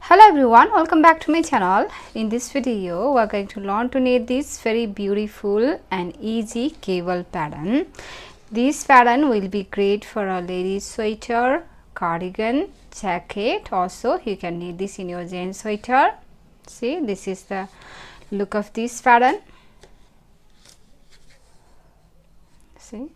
Hello everyone, welcome back to my channel. In this video we are going to learn to knit this very beautiful and easy cable pattern. This pattern will be great for a lady sweater, cardigan, jacket. Also you can knit this in your jean sweater. See, this is the look of this pattern. See,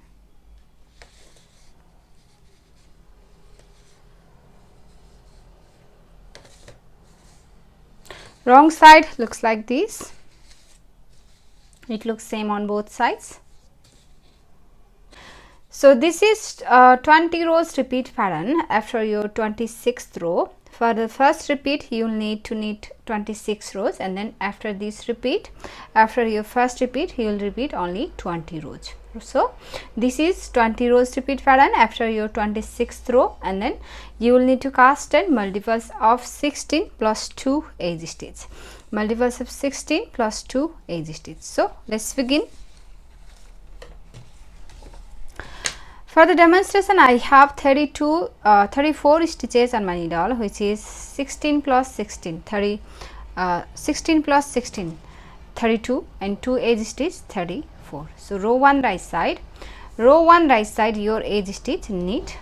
wrong side looks like this. It looks same on both sides. So this is 20 rows repeat pattern. After your 26th row, for the first repeat you will need to knit 26 rows, and then after this repeat, after your first repeat you will repeat only 20 rows. So this is 20 rows repeat pattern after your 26th row, and then you will need to cast 10 multiples of 16 plus 2 edge stitch. Multiples of 16 plus 2 edge stitch. So let's begin. For the demonstration, I have 34 stitches on my needle, which is 16 plus 16, 16 plus 16, 32, and 2 edge stitch 34. So row 1 right side, your edge stitch knit,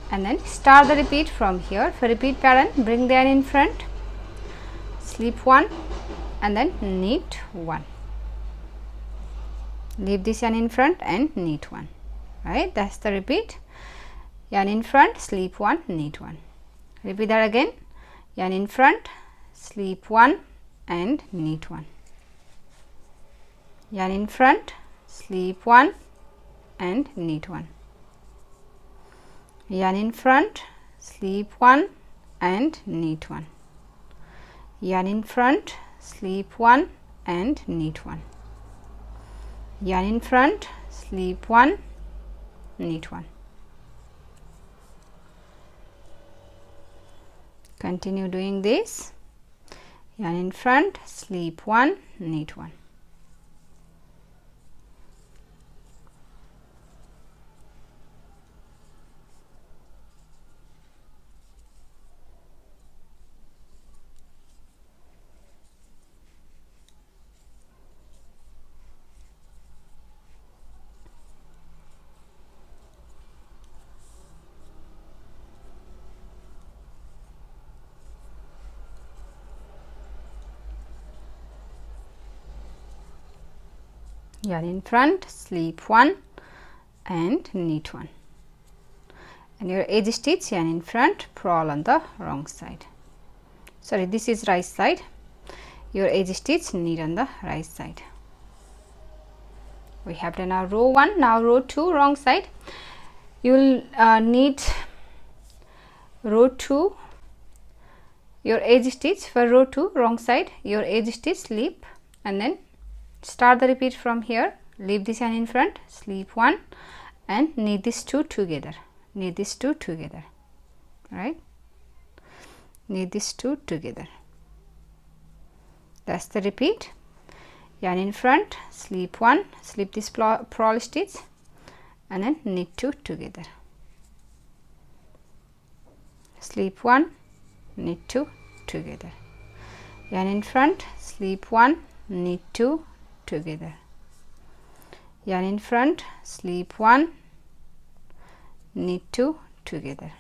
and then start the repeat from here. For repeat pattern, bring the yarn in front, slip 1, and then knit 1. Leave this yarn in front and knit 1. Right, that's the repeat. Yarn in front, slip 1, knit 1. Repeat that again. Yarn in front, slip 1 and knit 1. Yarn in front, slip 1 and knit 1. Yarn in front, slip 1 and knit 1. Yarn in front, slip 1 and knit 1. Yarn in front, slip 1, knit 1. Continue doing this. Yarn in front, slip 1, knit 1. Yarn in front, slip 1 and knit 1, and your edge stitch yarn in front, purl on the wrong side. Sorry, this is right side. Your edge stitch knit on the right side. We have done our row 1. Now row 2, wrong side. You will knit row 2, your edge stitch. For row 2, wrong side, your edge stitch, slip, and then start the repeat from here. Leave this yarn in front, slip 1 and knit these two together. Knit these two together. Right? Knit these two together. That's the repeat. Yarn in front, slip 1, slip this purl stitch, and then knit 2 together. Slip 1, knit 2 together. Yarn in front, slip 1, knit 2 together. Yarn in front, slip 1, knit 2 together.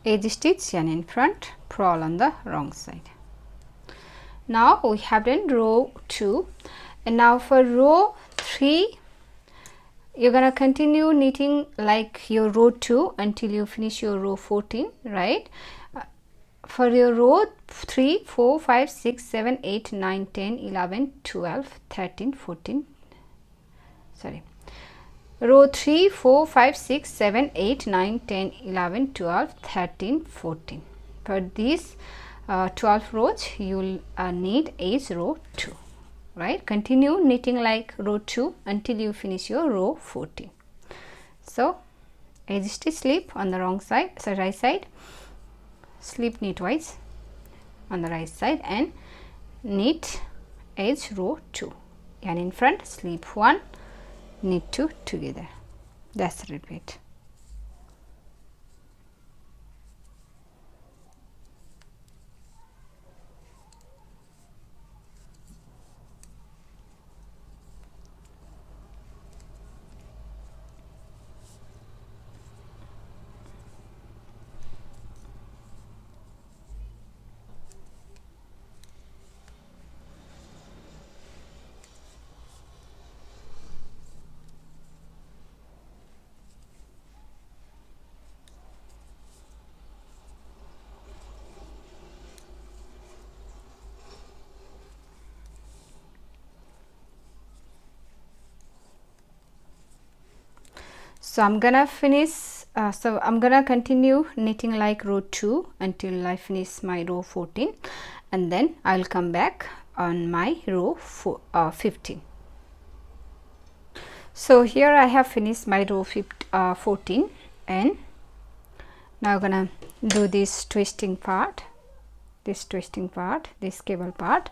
Edge stitch, yarn in front, purl on the wrong side. Now we have done row 2, and now for row 3, you're gonna continue knitting like your row 2 until you finish your row 14, right? For your row 3, 4, 5, 6, 7, 8, 9, 10, 11, 12, 13, 14, sorry, row 3, 4, 5, 6, 7, 8, 9, 10, 11, 12, 13, 14. For these 12 rows you will need edge row 2, right? Continue knitting like row 2 until you finish your row 14. So edge stitch slip on the wrong side, so right side, slip knitwise on the right side and knit edge row 2, and in front slip 1, knit 2 together. That's the repeat. So I'm gonna finish, so I'm gonna continue knitting like row 2 until I finish my row 14, and then I'll come back on my row 15. So here I have finished my row 14, and now I'm gonna do this twisting part, this cable part.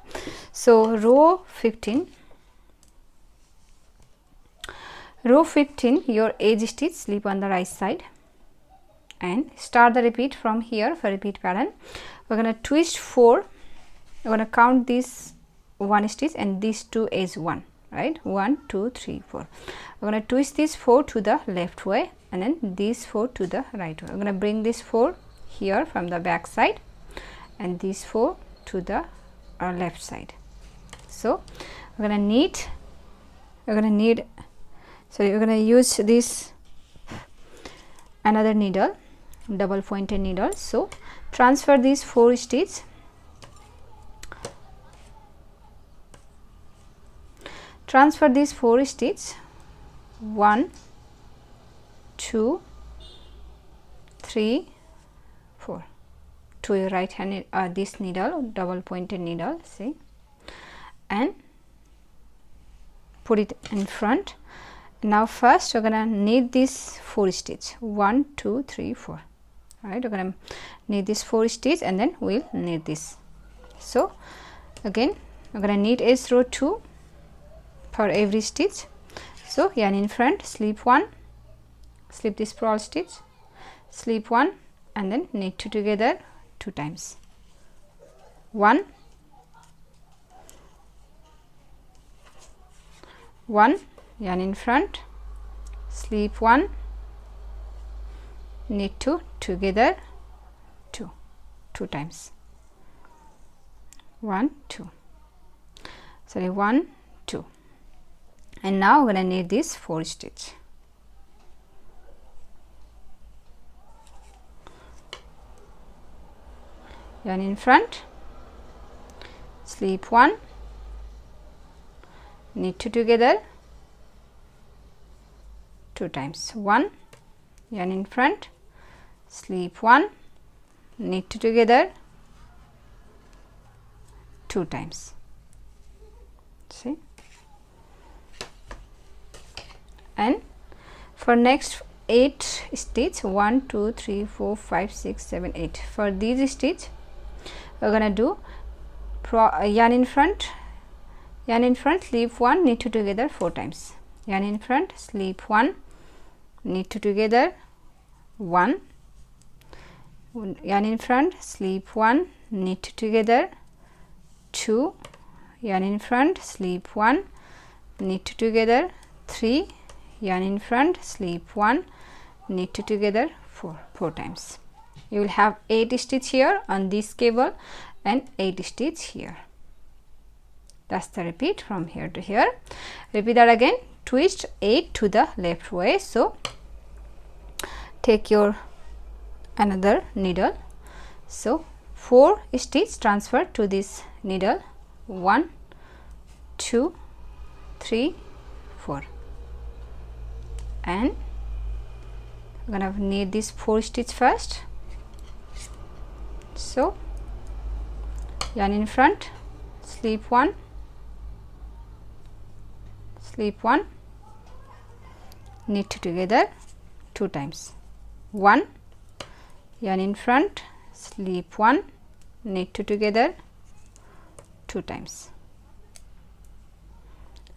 So row 15, your edge stitch slip on the right side and start the repeat from here. For repeat pattern, we're going to twist 4, we're going to count this 1 stitch and these 2 as 1, right? 1 2 3 4. We're going to twist this 4 to the left way and then this 4 to the right way. We're going to bring this 4 here from the back side and this 4 to the left side. So we're going to knit, we're going to use this another needle, double pointed needle. So transfer these 4 stitches, transfer these 4 stitches, 1 2 3 4 to your right hand, this needle, double pointed needle, see, and put it in front. Now first we're gonna knit this 4 stitch, 1 2 3 4, right? We're gonna knit this 4 stitch and then we'll knit this. So again we're gonna knit edge row 2 for every stitch. So yarn in front, slip 1, slip this purl stitch, slip 1 and then knit 2 together 2 times, 1 1, yarn in front, slip 1, knit 2 together 2 times, 1 2, sorry, 1 2, and now we're going to knit this 4 stitch. Yarn in front, slip 1, knit 2 together 2 times, 1, yarn in front, slip 1, knit 2 together 2 times, see, and for next 8 stitch, 1 2 3 4 5 6 7 8, for these stitch we're gonna do yarn in front, slip 1, knit 2 together 4 times, yarn in front, slip 1, knit 2 together 1, yarn in front, slip 1, knit 2 together 2, yarn in front, slip 1, knit 2 together 3, yarn in front, slip 1, knit 2 together 4 times. You will have 8 stitch here on this cable and 8 stitch here. That's the repeat from here to here. Repeat that again, twist 8 to the left way. So take your another needle. So 4 stitch transfer to this needle, 1 2 3 4, and I'm gonna knit this 4 stitch first. So yarn in front, slip 1, slip 1, knit together 2 times, 1, yarn in front, slip 1, knit together 2 times,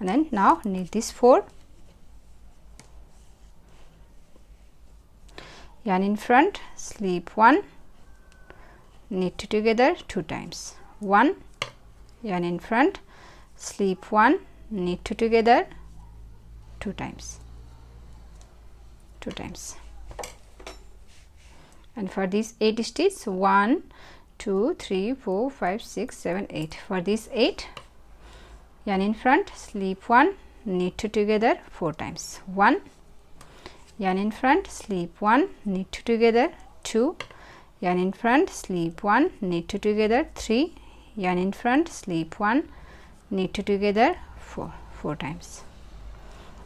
and then now knit this 4, yarn in front, slip 1, knit together 2 times, 1, yarn in front, slip 1, knit together 2 times, 2 times. And for these 8 stitches, 1 2 3 4 5 6 7 8, for this 8, yarn in front, slip 1, knit together 4 times, 1, yarn in front, slip 1, knit together 2, yarn in front, slip 1, knit together 3, yarn in front, slip 1, knit together 4 times,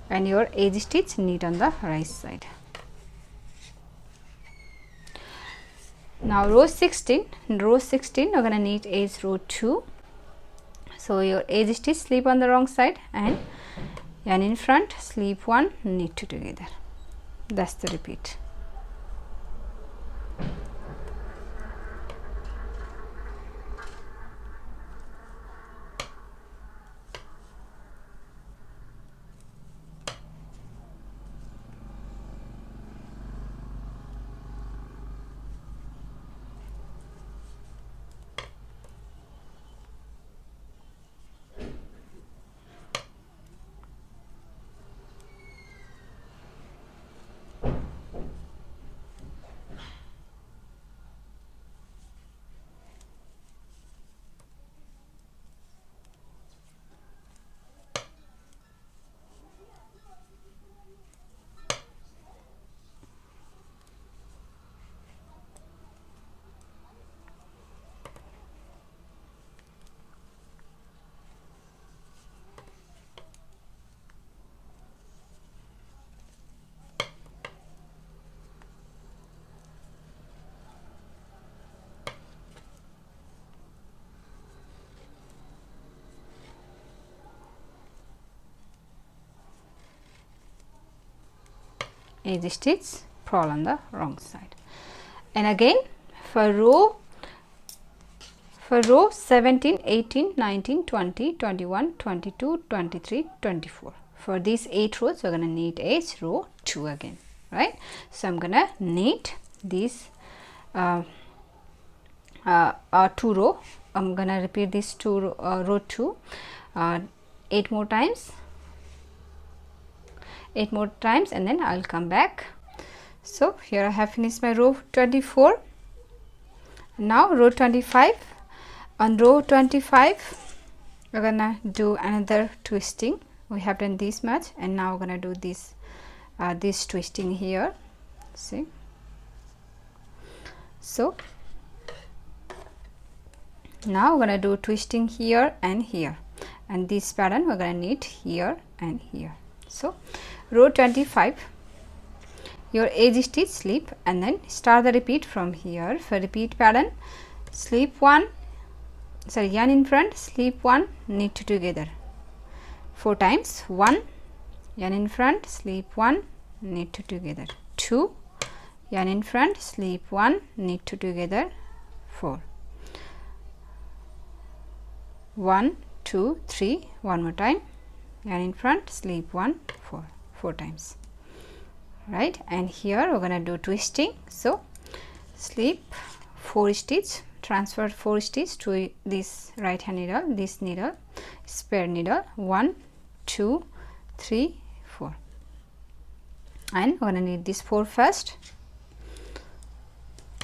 and your edge stitch knit on the right side. Now row 16, you're gonna knit edge row 2. So your edge stitch, slip on the wrong side, and yarn in front, slip 1, knit together. That's the repeat. Edge stitch, purl on the wrong side, and again for row 17, 18, 19, 20, 21, 22, 23, 24, for these 8 rows we're going to knit edge row 2 again, right? So I'm going to knit these 2 row. I'm going to repeat this row 2 8 more times, and then I'll come back. So here I have finished my row 24. Now row 25. On row 25 we're gonna do another twisting. We have done this much, and now we're gonna do this this twisting here. See, so now we're gonna do twisting here and here, and this pattern we're gonna knit here and here. So row 25, your edge stitch, slip, and then start the repeat from here. For repeat pattern, slip 1, sorry, yarn in front, slip 1, knit together 4 times, 1, yarn in front, slip 1, knit together 2, yarn in front, slip 1, knit together 4, 1 2 3, one more time, yarn in front, slip 1, 4 times, right? And here we're going to do twisting. So slip 4 stitch, transfer 4 stitch to this right hand needle, this needle, spare needle, 1 2 3 4, and we're going to knit this 4 first,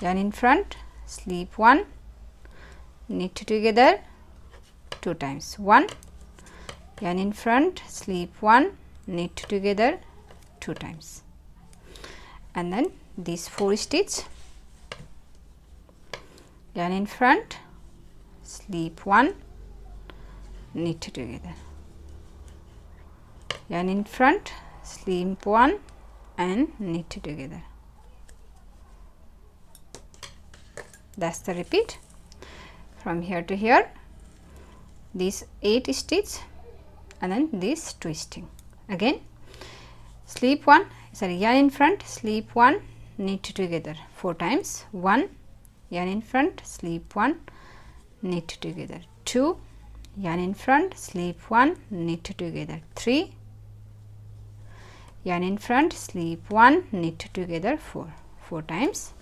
yarn in front, slip 1, knit together 2 times, 1, yarn in front, slip 1, knit together 2 times, and then these 4 stitch, yarn in front, slip 1, knit together, yarn in front, slip 1 and knit together. That's the repeat from here to here. These 8 stitch and then this twisting. Again slip 1, sorry, yarn in front, slip 1, knit together 4 times, 1, yarn in front, slip 1, knit together 2, yarn in front, slip 1, knit together 3, yarn in front, slip 1, knit together 4 times,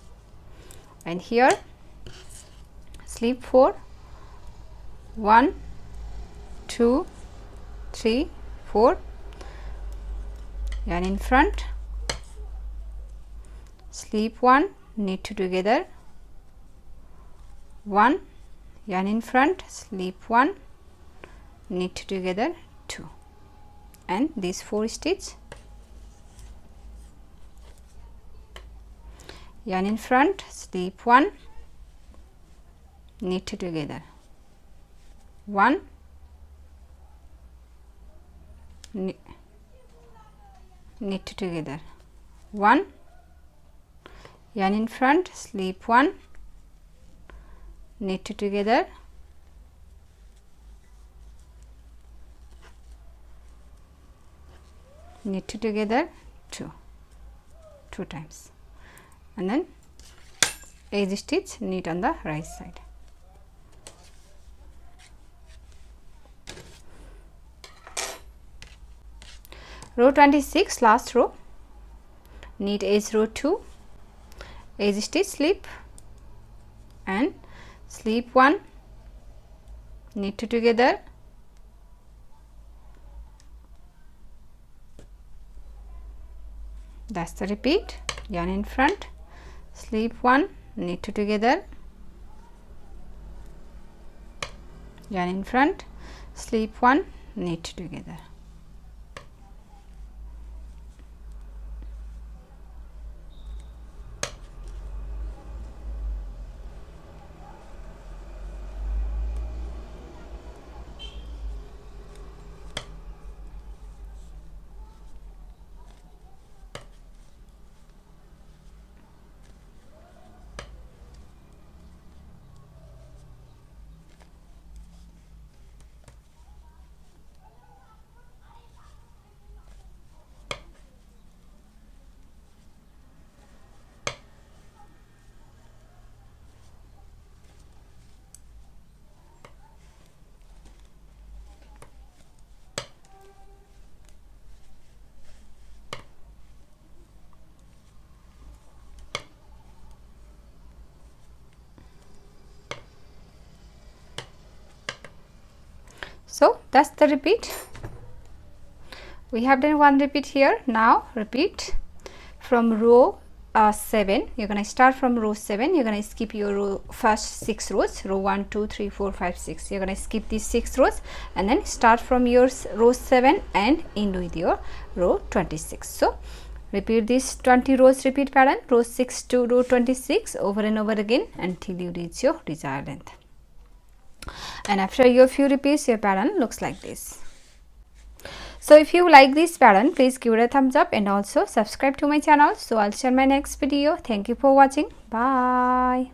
and here slip 4, 1, 2, 3, 4, yarn in front, slip 1, knit together 1, yarn in front, slip 1, knit together 2, and these 4 stitch, yarn in front, slip 1, knit together 1, knit together 1, yarn in front, slip 1, knit together, knit together 2 times, and then edge stitch, knit on the right side. Row 26, last row, knit edge row 2, edge stitch, slip and slip 1, knit together, that's the repeat, yarn in front, slip 1, knit together, yarn in front, slip 1, knit together. So that's the repeat. We have done 1 repeat here. Now repeat from row 7. You're going to start from row 7. You're going to skip your first 6 rows, row 1, 2, 3, 4, 5, 6. You're going to skip these 6 rows and then start from your row 7 and end with your row 26. So repeat this 20 rows repeat pattern, row 6 to row 26, over and over again until you reach your desired length. And after your few repeats, your pattern looks like this. So if you like this pattern, please give it a thumbs up and also subscribe to my channel. So I'll share my next video. Thank you for watching. Bye.